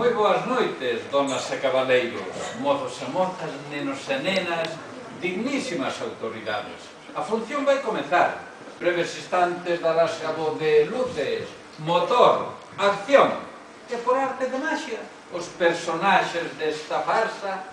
Moi boas noites, donas e cabaleiros, mozos e mozas, nenos e nenas, dignísimas autoridades. A función vai comezar. Breves instantes darase a voz de luces, motor, acción. E por arte de magia, os personaxes desta farsa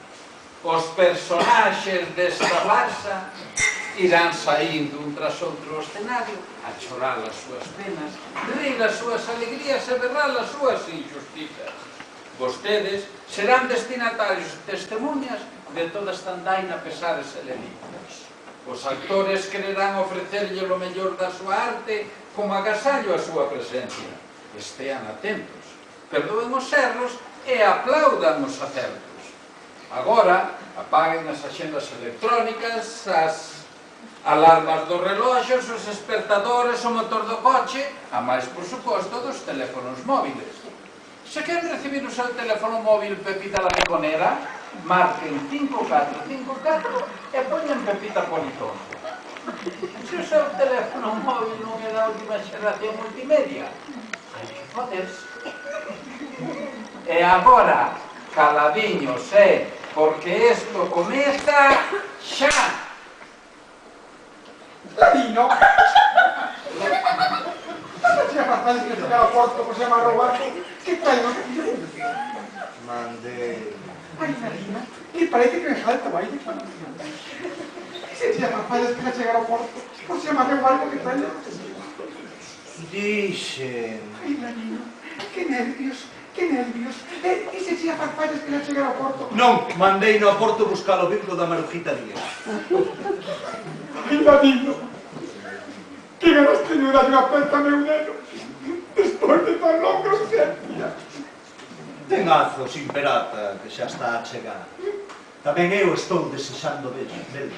irán saindo un tras outro ao escenario a chorar as súas penas, rir as súas alegrías e berrar as súas injustizas. Vostedes serán destinatarios e testemunhas de toda esta andaina pesares e delicias. Os actores quererán ofrecerlle o mellor da súa arte como agasallo a súa presencia. Estean atentos, perdoen os erros e aplaudan os acertos. Agora, apaguen as axendas electrónicas, as alarmas dos reloxos, os despertadores, o motor do coche, a máis, por suposto, dos teléfonos móviles. Se queren recibir o seu teléfono móvil Pepita la Piconera, marquen 5454 e poñen Pepita Polizón. Se o seu teléfono móvil non é da última xeración multimedia, hai que foderse. E agora, caladiños, porque isto comeza xa. Ladino! Faccia passare che si va a porto così mi ha rubato. Che fai? Mande... Ai, Ladino, che parece che mi salta, vai di qua. Se si va a fare che si va a porto, possiamo avere algo che fai? Dicen... Ai, Ladino, che nervios. Que nervios. E se si a farfallas que non chegar ao porto? Non, mandei no a porto buscar o vínculo da Marujita Díaz. Ai, Ladino, que ganas teño de dar unha pesta meu neno despois de tan longa ausencia. Ten azos, imperata, que xa está a chegar. Tamén eu estou desexando velo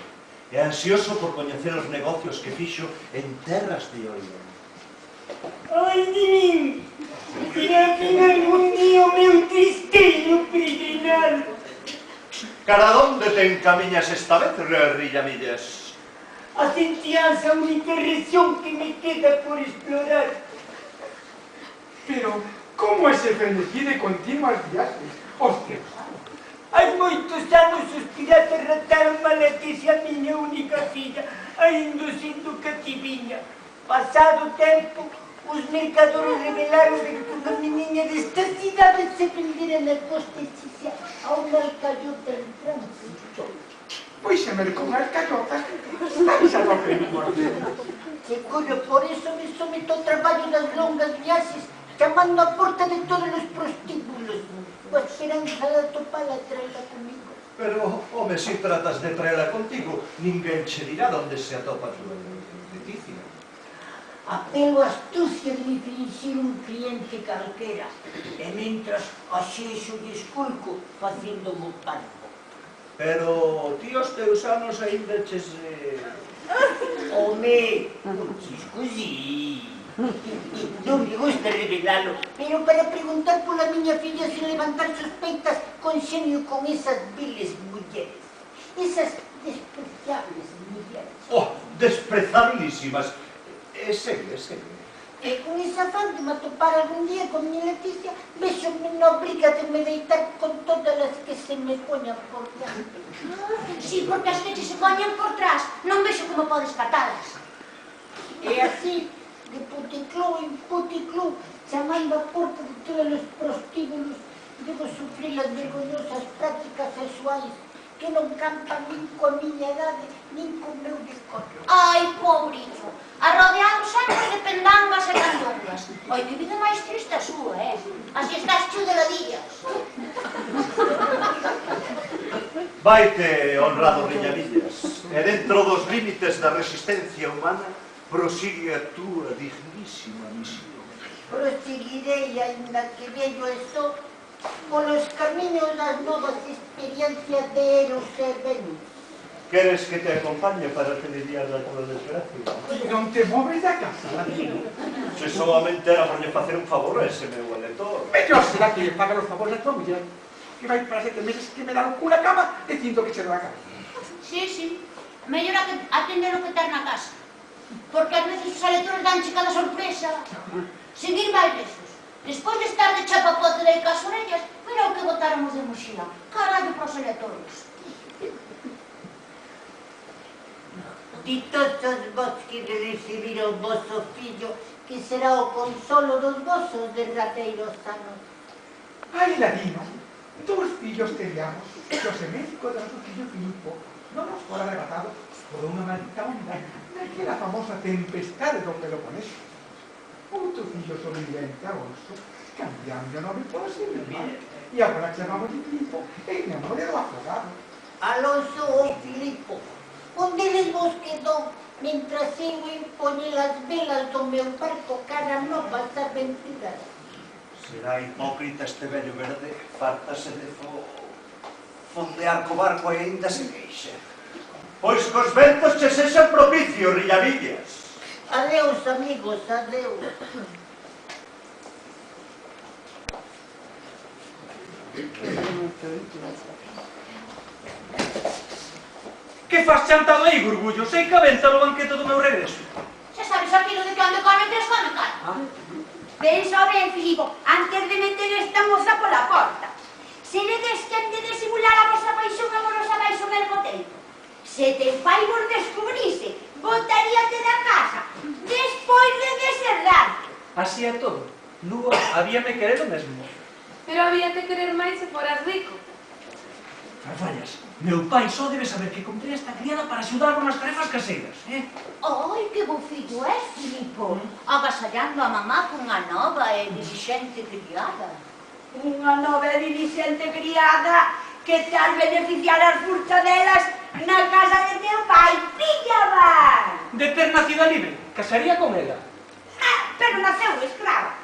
e ansioso por coñecer os negocios que fixo en terras de Orión. Ai, de min! Irá final un día o meu tristeiro peregrinado. Cara donde te encamiñas esta vez, Rillamillas? A sentianza, a única región que me queda por explorar. Pero, como ese frenesí de continuas viajes? Hostia. Hai moitos anos os piratas rataron Malaquese a miña única filla, ainda sendo cativiña. Pasado o tempo, os mercadores revelaron que unha meniña desta cidade se vendera na costa Sicília a unha alcayota en Francia. Pois se mercou unha alcayota, está xa no primordial. Seguro, por eso me someto ao traballo das longas viaxes, chamando a porta de todos os prostíbulos, coa esperanza de atopala e traela comigo. Pero, home, se tratas de traela contigo, ninguén che dirá onde se atopa tu Leticia. Apelo a astucia de me fingir un cliente calquera, e mentras axexo e esculco facendo mo parvo. Pero ti os teus anos ainda ches... Home, escusi. Non me gusta revelalo, pero para preguntar pola miña filla sin levantar sospeitas con xenio con esas viles mulleres. Esas despreciables mulleres. Oh, desprezabilísimas. Segue. E con esa afán de me atopar algún día con mi Leticia, vexo-me na obriga de me deitar con todas as que se me poñan por diante. Si, porque as que se poñan por trás, non vexo como podes catalas. E así, de puticlú en puticlú, chamando a porta de todos os prostíbulos, debo sufrir as vergonzosas prácticas sexuais que non campan nin coa miña idade, nin co meu decorio. Ai, pobriño, arrodeado sempre de pendangas e candongas. Ai, que vida máis triste a súa, Así estás chu de ladillas. Vaite, honrado Rillamillas, e dentro dos límites da resistencia humana, prosigue a túa dignísima misión. Proseguirei, ainda que vello estou, polos camiños das novas experiencias de Eros e Venus. Queres que te acompañe para te lidiar da tua desgracia? E non te moves da casa, Ladino. Se solamente era por lle facer un favor a ese meu elector. Mellor será que lle paga os favores a tua muller, que vai para 7 meses que me dá o culo a cama dicindo que che do a casa. Sí, mellor atender o que ter na casa. Porque ás veces os electores danche cada sorpresa. Seguir máis lexos. Despois de estar de chapapote de cas orellas, botáramos de mochila. Carallo pros electores. Ditosos vos que recibir o vosso fillo, que será o consolo dos vosos derrateiros anos. Ai, ladino, dous fillos teríamos, que o semético do noso fillo Filipo non nos fora arrebatado por unha maldita onda naquela famosa tempestade do Peloponeso. Outro fillo sobrevivente a Olso, cambiando o nome por Silva, e agora chamamos de Filipo en memoria do afogado. Alonso ou Filipo, onde les vos quedou, mentras eu impoñe as velas do meu barco cara novas aventuras. Será hipócrita este vello verde, fartase de fondear co barco e ainda se queixa. Pois cos ventos che sexan propicios, rillavillas. Adeus, amigos, adeus. Que fas chantado aí, Gurgullo? Sei que aventa no banquete do meu regreso. Xa sabes aquilo de que onde come tres come cara. Pensa ben, Filipo, antes de meter esta moza pola porta. Se ledes que han de disimular a vosa paixón amorosa baixo o mercoteiro. Se te fai vos descubrise, botaríate da casa, despois de deserrarte. Así é todo. Lúa habíame querer o mesmo. Pero había que querer máis se foras rico. Farfallas, meu pai só debe saber que comprei esta criada para axudarme nas tarefas caseiras, Ai, que bo fillo és, Filipo, agasallando a mamá cunha nova e dirixente criada. Unha nova e dirixente criada que tal beneficiar as furtadelas na casa de teu pai, filla vai! De ter nacida libre, casaría con ela. Pero naceu escrava.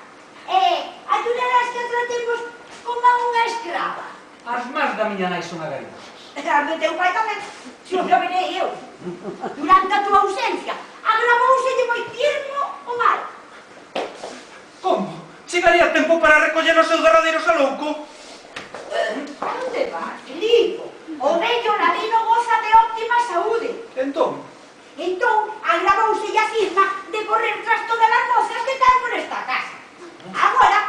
Ayudarás que a tratemos como a unha escrava. As más da miña nai son agarimosas. As de teu pai tamén, se o saberei eu. Durante a tua ausencia, agravouselle moitismo o mal. Como? Chegaría tempo para recoller os seus derradeiros a louco? Onde vas, Filipo? O vello ladino goza de óptima saúde. Entón, Agravouse a cisma de correr tras todas as mozas que están por esta casa. Agora,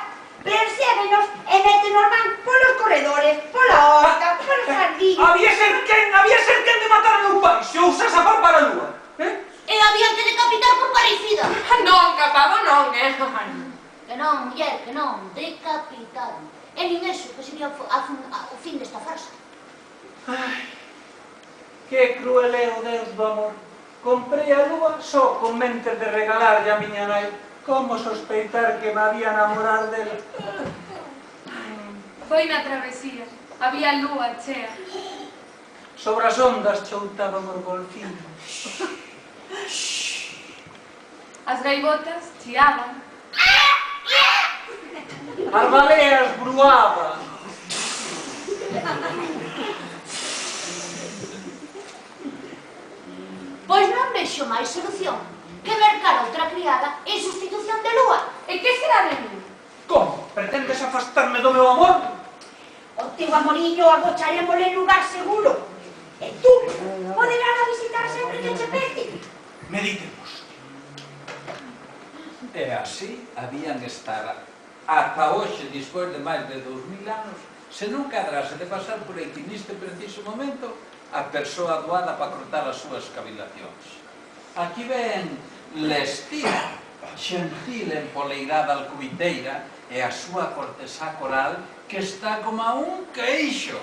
perséguenos e métenos van polos corredores, pola horta, polos jardines. había ser quen de matar a meu pai, se o usas a par para a lúa, E había que decapitar por parecido. Non, capavo non, Que non, muller, que non, decapitar. E nin eso, que sería o fin desta farsa. Ai, que cruel é o Deus do amor. Comprei a lúa só con mentes de regalarlle a miña nai. Como sospeitar que me había namorar dela? Foi na travesía. Había lúa chea. Sobre as ondas choutaban os golfiños. As gaivotas chiaban. As baleas bruaban. Pois non vexo máis solución que mercar outra criada en sustitución de lúa. E que será de mí? Como? Pretendes afastarme do meu amor? O teu amorillo agocharemos en lugar seguro. E tú poderás a visitar sempre que che pete. Meditemos. E así habían estar ata hoxe, despois de máis de 2000 anos, se non cadrase de pasar por aquí neste preciso momento a persoa doada para cortar as súas cavilacións. Aquí ven Lestina, xentil empoleirada alcubiteira, e a súa cortesá coral que está como a un queixo.